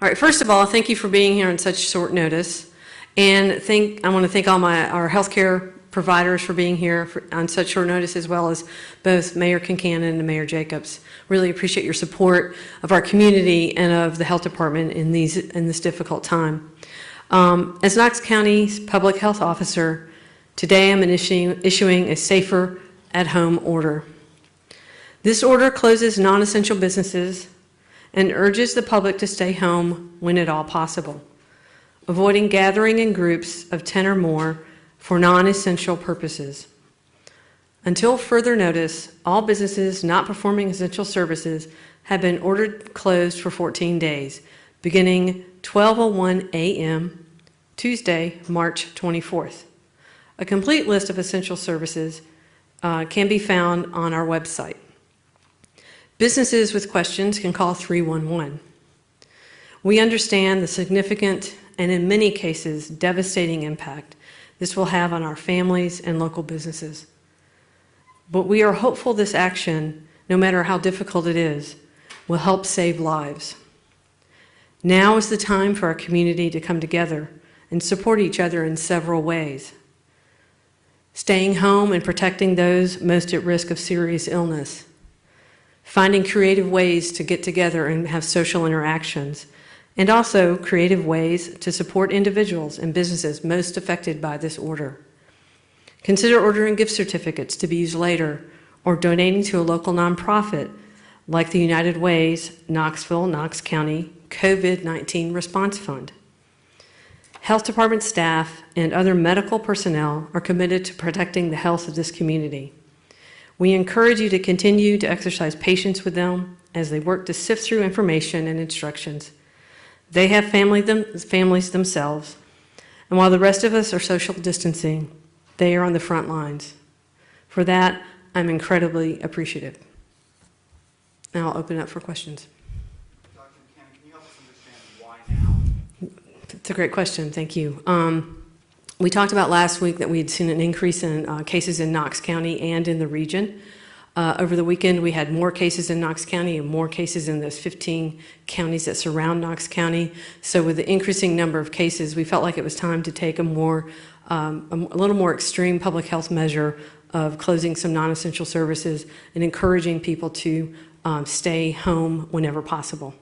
All right, first of all, thank you for being here on such short notice. And I want to thank all our healthcare providers for being here on such short notice, as well as both Mayor Kincannon and Mayor Jacobs. Really appreciate your support of our community and of the health department in this difficult time. As Knox County's public health officer, today I'm issuing a safer at home order. This order closes non-essential businesses and urges the public to stay home when at all possible, avoiding gathering in groups of 10 or more for non-essential purposes. Until further notice, all businesses not performing essential services have been ordered closed for 14 days, beginning 12:01 a.m. Tuesday, March 24th. A complete list of essential services can be found on our website. Businesses with questions can call 311. We understand the significant and in many cases devastating impact this will have on our families and local businesses. But we are hopeful this action, no matter how difficult it is, will help save lives. Now is the time for our community to come together and support each other in several ways. Staying home and protecting those most at risk of serious illness. Finding creative ways to get together and have social interactions, and also creative ways to support individuals and businesses most affected by this order. Consider ordering gift certificates to be used later, or donating to a local nonprofit like the United Way's Knox County COVID-19 Response Fund. Health department staff and other medical personnel are committed to protecting the health of this community. We encourage you to continue to exercise patience with them as they work to sift through information and instructions. They have families themselves, and while the rest of us are social distancing, they are on the front lines. For that, I'm incredibly appreciative. Now I'll open it up for questions. Dr. Kincannon, can you help us understand why now? It's a great question, thank you. We talked about last week that we had seen an increase in cases in Knox County and in the region. Over the weekend, we had more cases in Knox County and more cases in those 15 counties that surround Knox County. So with the increasing number of cases, we felt like it was time to take a little more extreme public health measure of closing some non-essential services and encouraging people to stay home whenever possible.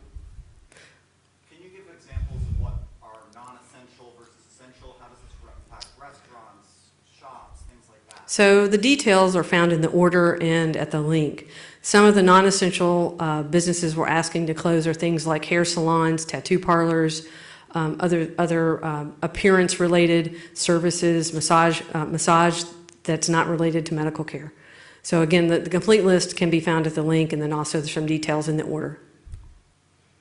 Can you give examples of what are non-essential versus essential? How does this impact restaurants, shops, things like that? So the details are found in the order and at the link. Some of the non-essential businesses we're asking to close are things like hair salons, tattoo parlors, other appearance-related services, massage that's not related to medical care. So again, the complete list can be found at the link, and then also there's some details in the order.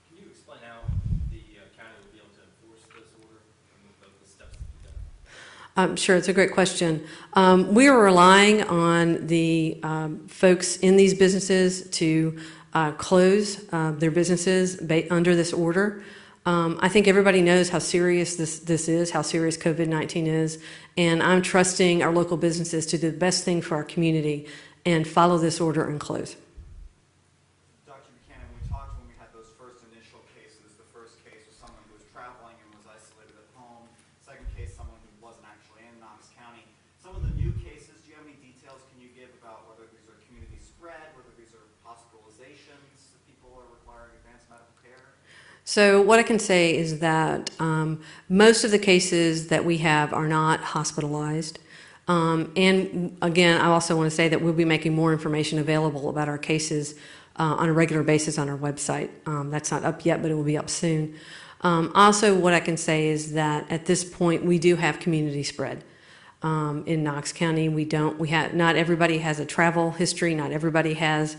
Can you explain how the county will be able to enforce this order and the steps to do that? Sure, it's a great question. We are relying on the folks in these businesses to close their businesses under this order. I think everybody knows how serious this is, how serious COVID-19 is, and I'm trusting our local businesses to do the best thing for our community and follow this order and close. Dr. Kincannon, we talked when we had those first initial cases. The first case was someone who was traveling and was isolated at home. Second case, someone who wasn't actually in Knox County. Some of the new cases, do you have any details can you give about whether these are community spread, whether these are hospitalizations that people are requiring advanced medical care? So what I can say is that most of the cases that we have are not hospitalized. And again, I also want to say that we'll be making more information available about our cases on a regular basis on our website. That's not up yet, but it will be up soon. Also, what I can say is that at this point, we do have community spread. In Knox County, not everybody has a travel history, not everybody has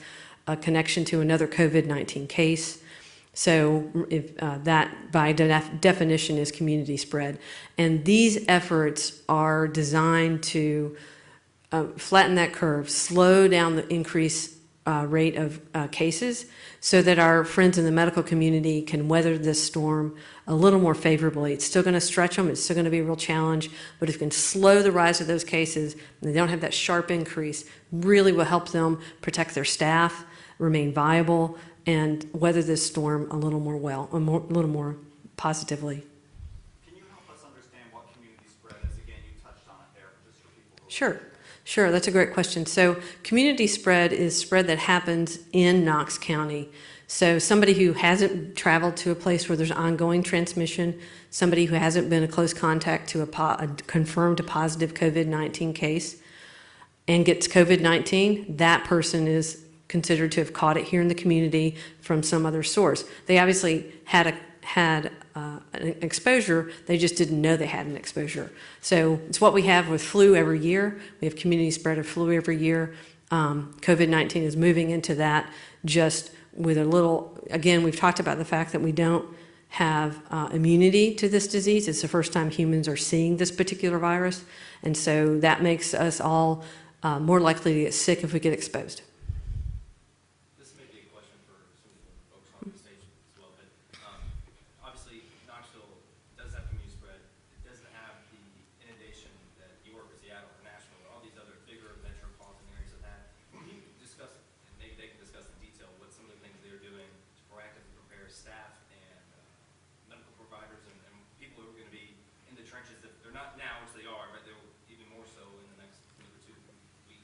a connection to another COVID-19 case. So if, that, by definition, is community spread. And these efforts are designed to flatten that curve, slow down the increase rate of cases, so that our friends in the medical community can weather this storm a little more favorably. It's still going to stretch them. It's still going to be a real challenge. But if we can slow the rise of those cases, and they don't have that sharp increase, really will help them protect their staff, remain viable, and weather this storm a little more a little more positively. Can you help us understand what community spread is? Again, you touched on it there, but just for people who Sure, that's a great question. So community spread is spread that happens in Knox County. So somebody who hasn't traveled to a place where there's ongoing transmission, somebody who hasn't been a close contact to a confirmed positive COVID-19 case and gets COVID-19, that person is considered to have caught it here in the community from some other source. They obviously had an exposure, they just didn't know they had an exposure. So it's what we have with flu every year. We have community spread of flu every year. COVID-19 is moving into that, just with a little, again, we've talked about the fact that we don't have immunity to this disease. It's the first time humans are seeing this particular virus. And so that makes us all more likely to get sick if we get exposed. This may be a question for some of the folks on the stage as well, but obviously Knoxville does have community spread. It doesn't have the inundation that New York or Seattle or Nashville or all these other bigger metropolitan areas have had. Can you discuss, and maybe they can discuss in detail, what some of the things they're doing to proactively prepare staff and medical providers and people who are going to be in the trenches, if they're not now, which they are, but they'll even more so in the next week or 2 weeks?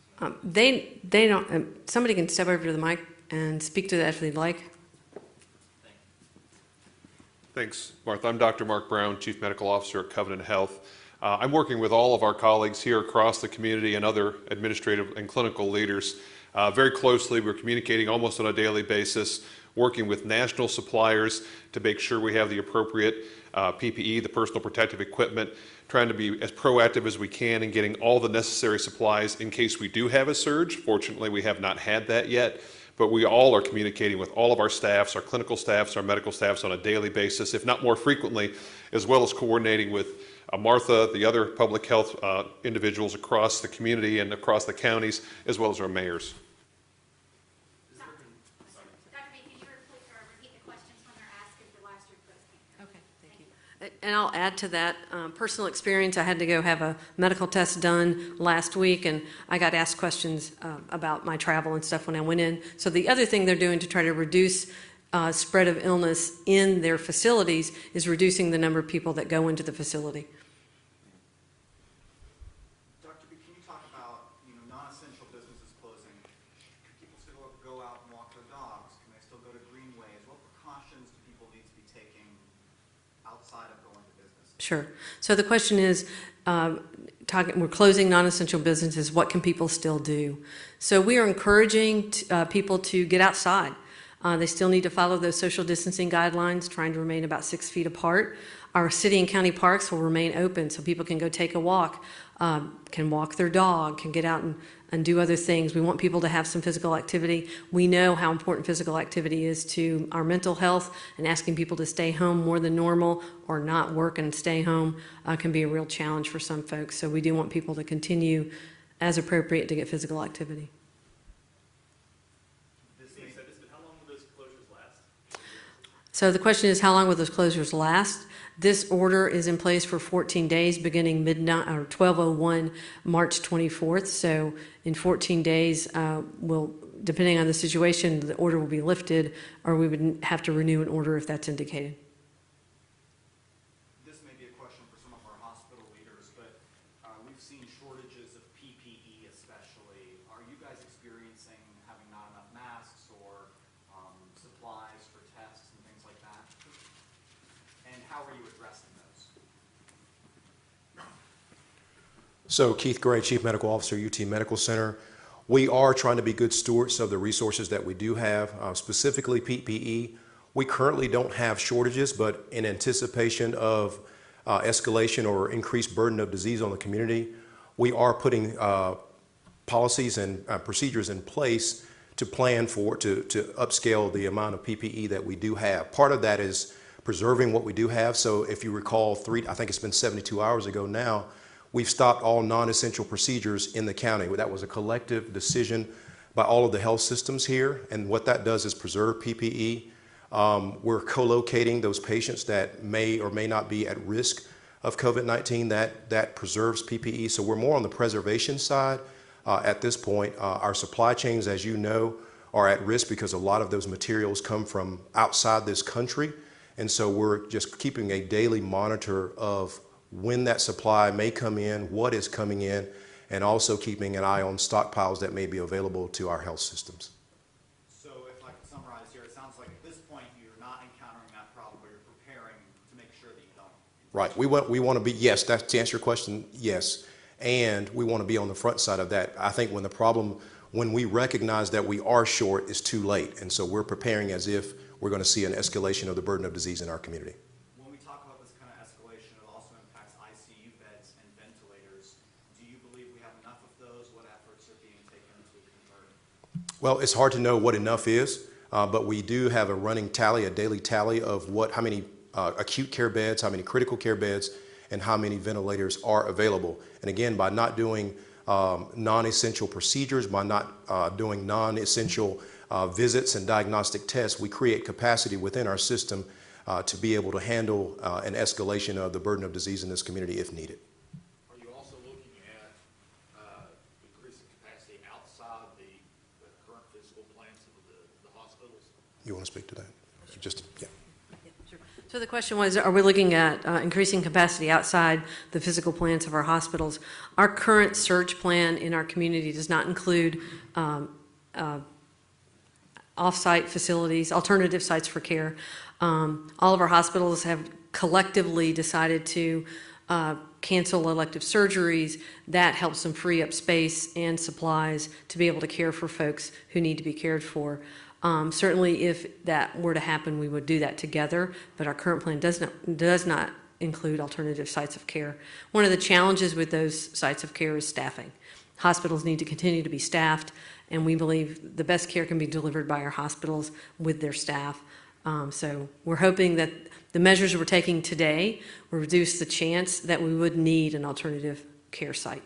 They don't, somebody can step over to the mic and speak to that if they'd like. Thanks, Martha. I'm Dr. Mark Brown, Chief Medical Officer at Covenant Health. I'm working with all of our colleagues here across the community and other administrative and clinical leaders very closely. We're communicating almost on a daily basis, working with national suppliers to make sure we have the appropriate PPE, the personal protective equipment, trying to be as proactive as we can in getting all the necessary supplies in case we do have a surge. Fortunately, we have not had that yet, but we all are communicating with all of our staffs, our clinical staffs, our medical staffs on a daily basis, if not more frequently, as well as coordinating with Martha, the other public health individuals across the community and across the counties, as well as our mayors. Dr. B, can you repeat the questions when they're asked if the last request came? Okay, thank you. And I'll add to that personal experience. I had to go have a medical test done last week, and I got asked questions about my travel and stuff when I went in. So the other thing they're doing to try to reduce spread of illness in their facilities is reducing the number of people that go into the facility. Dr. B, can you talk about, non-essential businesses closing? Can people still go out and walk their dogs? Can they still go to greenways? What precautions do people need to be taking outside of going to business? Sure. So the question is, we're closing non-essential businesses. What can people still do? So we are encouraging people to get outside. They still need to follow those social distancing guidelines, trying to remain about 6 feet apart. Our city and county parks will remain open so people can go take a walk, can walk their dog, can get out and do other things. We want people to have some physical activity. We know how important physical activity is to our mental health, and asking people to stay home more than normal or not work and stay home can be a real challenge for some folks. So we do want people to continue as appropriate to get physical activity. So the question is, how long will those closures last? This order is in place for 14 days, beginning midnight or 12:01 March 24th. So in 14 days, depending on the situation, the order will be lifted, or we would have to renew an order if that's indicated. This may be a question for some of our hospital leaders, but we've seen shortages of PPE especially. Are you guys experiencing having not enough masks or supplies for tests and things like that? And how are you addressing those? So Keith Gray, Chief Medical Officer, UT Medical Center. We are trying to be good stewards of the resources that we do have, specifically PPE. We currently don't have shortages, but in anticipation of escalation or increased burden of disease on the community, we are putting policies and procedures in place to plan for, to upscale the amount of PPE that we do have. Part of that is preserving what we do have. So if you recall, I think it's been 72 hours ago now, we've stopped all non-essential procedures in the county. That was a collective decision by all of the health systems here, and what that does is preserve PPE. We're co-locating those patients that may or may not be at risk of COVID-19. That preserves PPE, so we're more on the preservation side at this point. Our supply chains, as you know, are at risk because a lot of those materials come from outside this country. And so we're just keeping a daily monitor of when that supply may come in, what is coming in, and also keeping an eye on stockpiles that may be available to our health systems. So if I could summarize here, it sounds like at this point you're not encountering that problem, but you're preparing to make sure that you don't. Right. We want to be, yes, that's to answer your question, yes. And we want to be on the front side of that. I think when we recognize that we are short, it's too late. And so we're preparing as if we're going to see an escalation of the burden of disease in our community. When we talk about this kind of escalation, it also impacts ICU beds and ventilators. Do you believe we have enough of those? What efforts are being taken to convert? Well, it's hard to know what enough is, but we do have a running tally, a daily tally of how many acute care beds, how many critical care beds, and how many ventilators are available. And again, by not doing non-essential procedures, by not doing non-essential visits and diagnostic tests, we create capacity within our system to be able to handle an escalation of the burden of disease in this community if needed. Are you also looking at increasing capacity outside the current physical plants of the hospitals? You want to speak to that? Just, yeah. Sure. So the question was, are we looking at increasing capacity outside the physical plants of our hospitals? Our current surge plan in our community does not include off-site facilities, alternative sites for care. All of our hospitals have collectively decided to cancel elective surgeries. That helps them free up space and supplies to be able to care for folks who need to be cared for. Certainly, if that were to happen, we would do that together, but our current plan does not include alternative sites of care. One of the challenges with those sites of care is staffing. Hospitals need to continue to be staffed, and we believe the best care can be delivered by our hospitals with their staff. So we're hoping that the measures we're taking today will reduce the chance that we would need an alternative care site.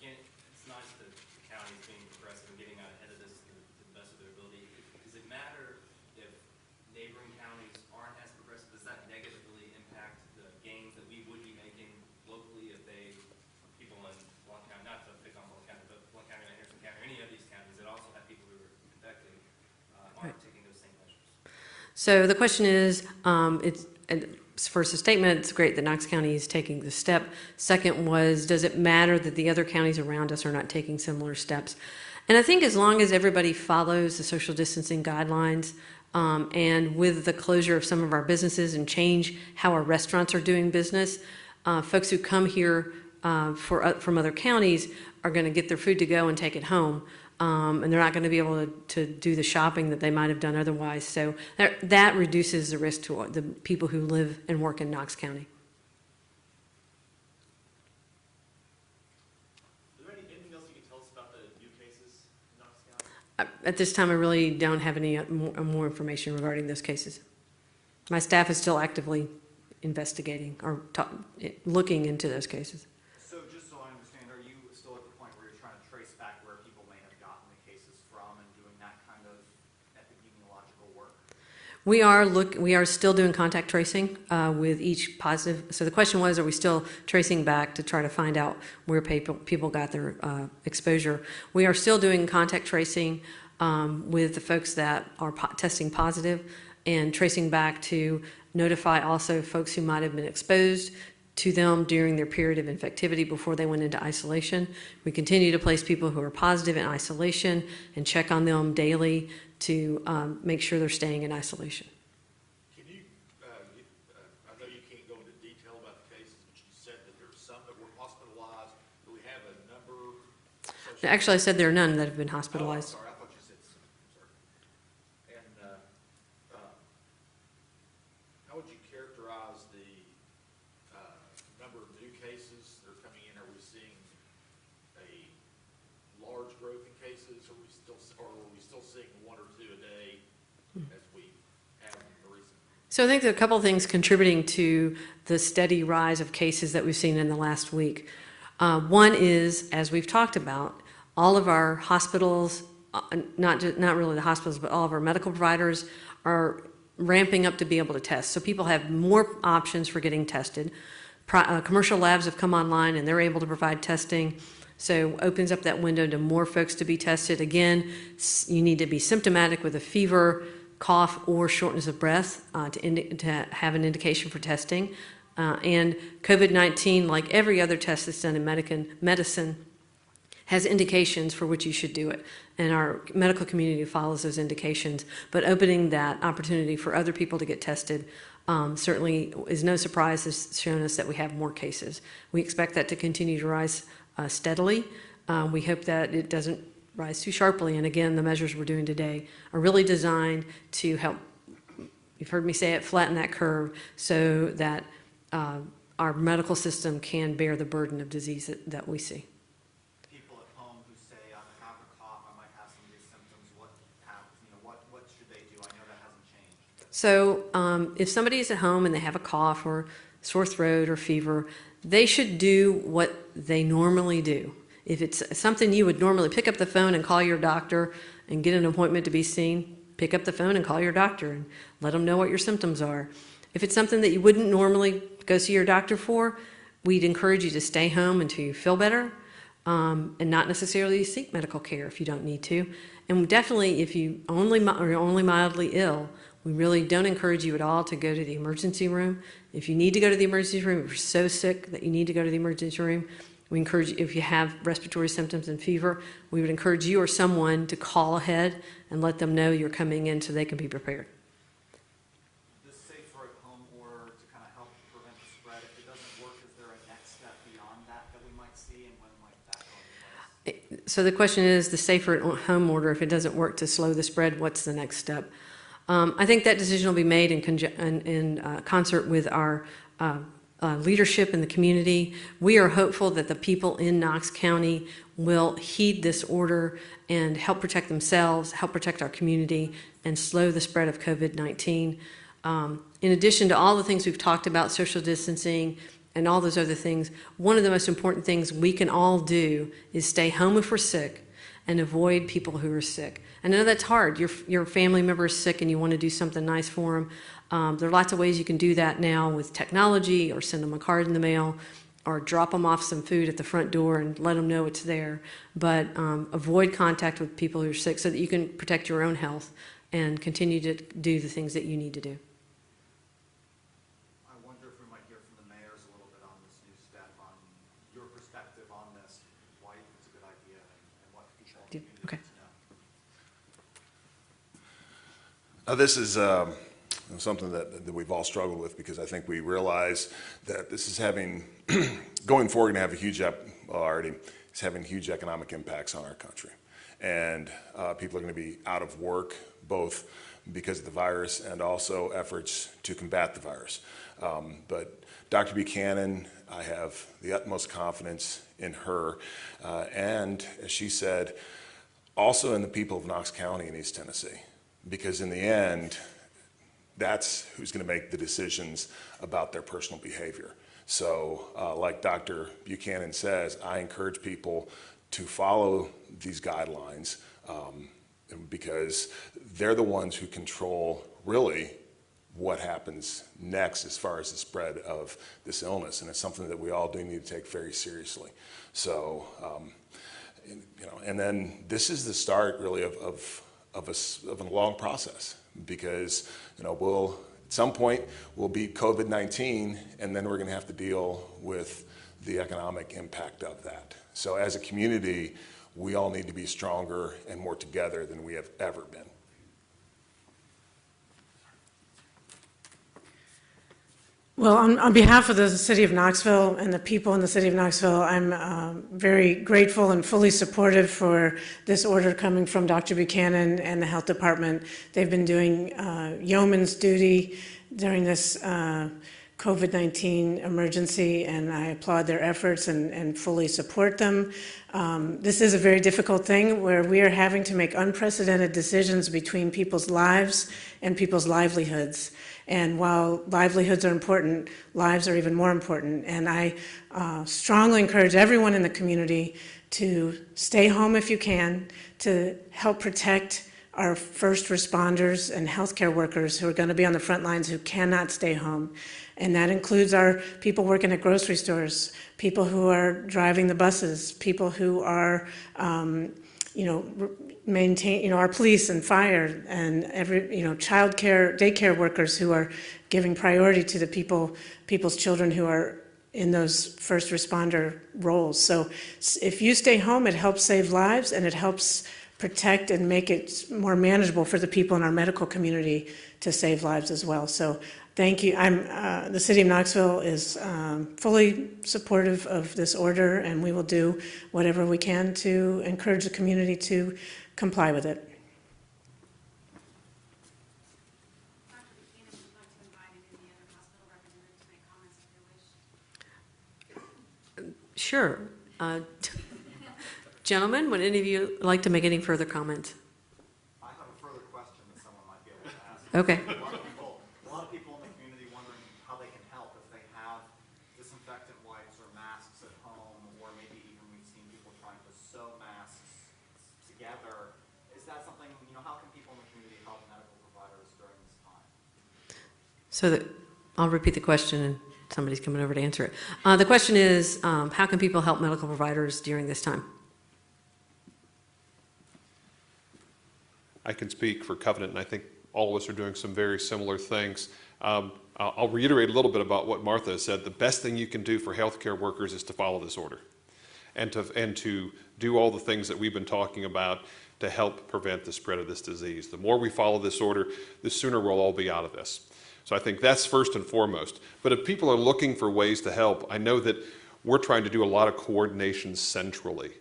It's nice that the county is being progressive and getting out ahead of this to the best of their ability. Does it matter if neighboring counties aren't as progressive? Does that negatively impact the gains that we would be making locally if people in Blount County, not to pick on Blount County, but Blount County, Anderson County, or any of these counties that also have people who are infected, aren't taking those same measures? So the question is, first a statement, it's great that Knox County is taking the step. Second was, does it matter that the other counties around us are not taking similar steps? And I think as long as everybody follows the social distancing guidelines, and with the closure of some of our businesses and change how our restaurants are doing business, folks who come here from other counties are going to get their food to go and take it home. And they're not going to be able to do the shopping that they might have done otherwise. So that reduces the risk to the people who live and work in Knox County. Is there anything else you can tell us about the new cases in Knox County? At this time, I really don't have any more information regarding those cases. My staff is still actively investigating or looking into those cases. So just so I understand, are you still at the point where you're trying to trace back where people may have gotten the cases from and doing that kind of epidemiological work? We are still doing contact tracing with each positive. So the question was, are we still tracing back to try to find out where people got their exposure? We are still doing contact tracing with the folks that are testing positive and tracing back to notify also folks who might have been exposed to them during their period of infectivity before they went into isolation. We continue to place people who are positive in isolation and check on them daily to make sure they're staying in isolation. Can you, I know you can't go into detail about the cases, but you said that there's some that were hospitalized. Do we have a number? Actually, I said there are none that have been Oh, I'm hospitalized. sorry, I thought you said some. I'm sorry. And how would you characterize the number of new cases that are coming in? Are we seeing a large growth in cases? Are we still seeing one or two a day as we have in the recent? So I think there are a couple of things contributing to the steady rise of cases that we've seen in the last week. One is, as we've talked about, all of our hospitals, not really the hospitals, but all of our medical providers are ramping up to be able to test. So people have more options for getting tested. Commercial labs have come online and they're able to provide testing. So opens up that window to more folks to be tested. Again, you need to be symptomatic with a fever, cough, or shortness of breath to have an indication for testing. And COVID-19, like every other test that's done in medicine, has indications for which you should do it. And our medical community follows those indications. But opening that opportunity for other people to get tested certainly is no surprise. Has shown us that we have more cases. We expect that to continue to rise steadily. We hope that it doesn't rise too sharply. And again, the measures we're doing today are really designed to help, you've heard me say it, flatten that curve so that our medical system can bear the burden of disease that we see. People at home who say, I have a cough, I might have some of these symptoms, what should they do? I know that hasn't changed. So if somebody is at home and they have a cough or sore throat or fever, they should do what they normally do. If it's something you would normally pick up the phone and call your doctor and get an appointment to be seen, pick up the phone and call your doctor and let them know what your symptoms are. If it's something that you wouldn't normally go see your doctor for, we'd encourage you to stay home until you feel better and not necessarily seek medical care if you don't need to. And definitely if you are only mildly ill, we really don't encourage you at all to go to the emergency room. If you need to go to the emergency room, if you're so sick that you need to go to the emergency room, we encourage you, if you have respiratory symptoms and fever, we would encourage you or someone to call ahead and let them know you're coming in so they can be prepared. This safer at home order to kind of help prevent the spread, if it doesn't work, is there a next step beyond that we might see, and when might that go into place? So the question is, the safer at home order, if it doesn't work to slow the spread, what's the next step? I think that decision will be made in concert with our leadership in the community. We are hopeful that the people in Knox County will heed this order and help protect themselves, help protect our community, and slow the spread of COVID-19. In addition to all the things we've talked about, social distancing and all those other things, one of the most important things we can all do is stay home if we're sick and avoid people who are sick. I know that's hard. Your family member is sick and you want to do something nice for them. There are lots of ways you can do that now with technology, or send them a card in the mail, or drop them off some food at the front door and let them know it's there. But avoid contact with people who are sick so that you can protect your own health and continue to do the things that you need to do. I wonder if we might hear from the mayors a little bit on this new step, on your perspective on this, why you think it's a good idea, and what people in the community Okay. need to know. This is something that we've all struggled with, because I think we realize that this is having, going forward, going to have a huge, it's having huge economic impacts on our country. And people are going to be out of work, both because of the virus and also efforts to combat the virus. But Dr. Buchanan, I have the utmost confidence in her. And as she said, also in the people of Knox County and East Tennessee. Because in the end, that's who's going to make the decisions about their personal behavior. So like Dr. Buchanan says, I encourage people to follow these guidelines because they're the ones who control really what happens next as far as the spread of this illness. And it's something that we all do need to take very seriously. So, and then this is the start really of a long process, because we'll at some point we'll beat COVID-19, and then we're going to have to deal with the economic impact of that. So as a community, we all need to be stronger and more together than we have ever been. Well, on behalf of the city of Knoxville and the people in the city of Knoxville, I'm very grateful and fully supportive for this order coming from Dr. Buchanan and the health department. They've been doing yeoman's duty during this COVID-19 emergency, and I applaud their efforts and fully support them. This is a very difficult thing where we are having to make unprecedented decisions between people's lives and people's livelihoods. And while livelihoods are important, lives are even more important. And I strongly encourage everyone in the community to stay home if you can, to help protect our first responders and healthcare workers who are going to be on the front lines who cannot stay home. And that includes our people working at grocery stores, people who are driving the buses, people who are, maintain, our police and fire and child care, daycare workers who are giving priority to the people's children who are in those first responder roles. So if you stay home, it helps save lives and it helps protect and make it more manageable for the people in our medical community to save lives as well. So thank you. The City of Knoxville is fully supportive of this order, and we will do whatever we can to encourage the community to comply with it. Dr. Buchanan, would you like to invite any of the other hospital representatives to make comments if they wish? Sure. Gentlemen, would any of you like to make any further comments? I have a further question that someone might be able to ask. Okay. A lot of people in the community wondering how they can help if they have disinfectant wipes or masks at home, or maybe even we've seen people trying to sew masks together. Is that something, how can people in the community help medical providers during this time? I'll repeat the question and somebody's coming over to answer it. The question is, how can people help medical providers during this time? I can speak for Covenant, and I think all of us are doing some very similar things. I'll reiterate a little bit about what Martha has said. The best thing you can do for healthcare workers is to follow this order and to do all the things that we've been talking about to help prevent the spread of this disease. The more we follow this order, the sooner we'll all be out of this. So I think that's first and foremost. But if people are looking for ways to help, I know that we're trying to do a lot of coordination centrally.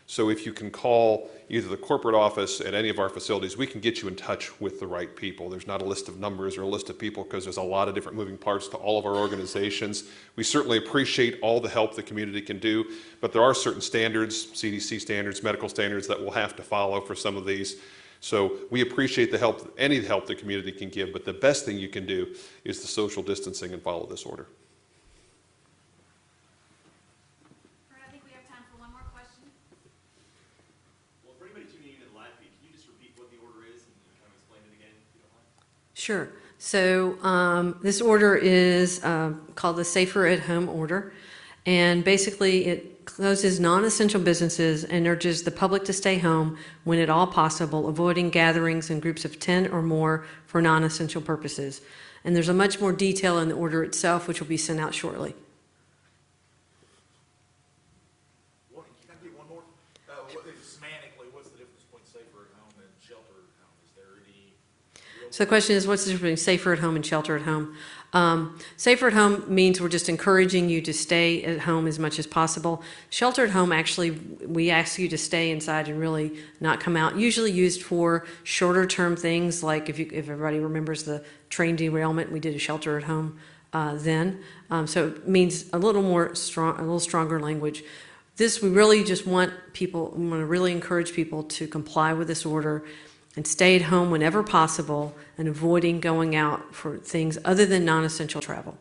So if you can call either the corporate office at any of our facilities, we can get you in touch with the right people. There's not a list of numbers or a list of people because there's a lot of different moving parts to all of our organizations. We certainly appreciate all the help the community can do, but there are certain standards, CDC standards, medical standards that we'll have to follow for some of these. So we appreciate the help, any help the community can give, but the best thing you can do is the social distancing and follow this order. I think we have time for one more question. Well, for anybody tuning in to the live feed, can you just repeat what the order is and kind of explain it again, if you don't mind? Sure. So this order is called the Safer at Home Order, and basically it closes non-essential businesses and urges the public to stay home when at all possible, avoiding gatherings in groups of 10 or more for non-essential purposes. And there's a much more detail in the order itself, which will be sent out shortly. Can I get one more? Semantically, what's the difference between safer at home and shelter at home? Is there any? So the question is, what's the difference between safer at home and shelter at home? Safer at home means we're just encouraging you to stay at home as much as possible. Shelter at home, actually, we ask you to stay inside and really not come out. Usually used for shorter term things, like if everybody remembers the train derailment, we did a shelter at home then. So it means a little stronger language. This, we really just want to really encourage people to comply with this order and stay at home whenever possible and avoiding going out for things other than non-essential travel.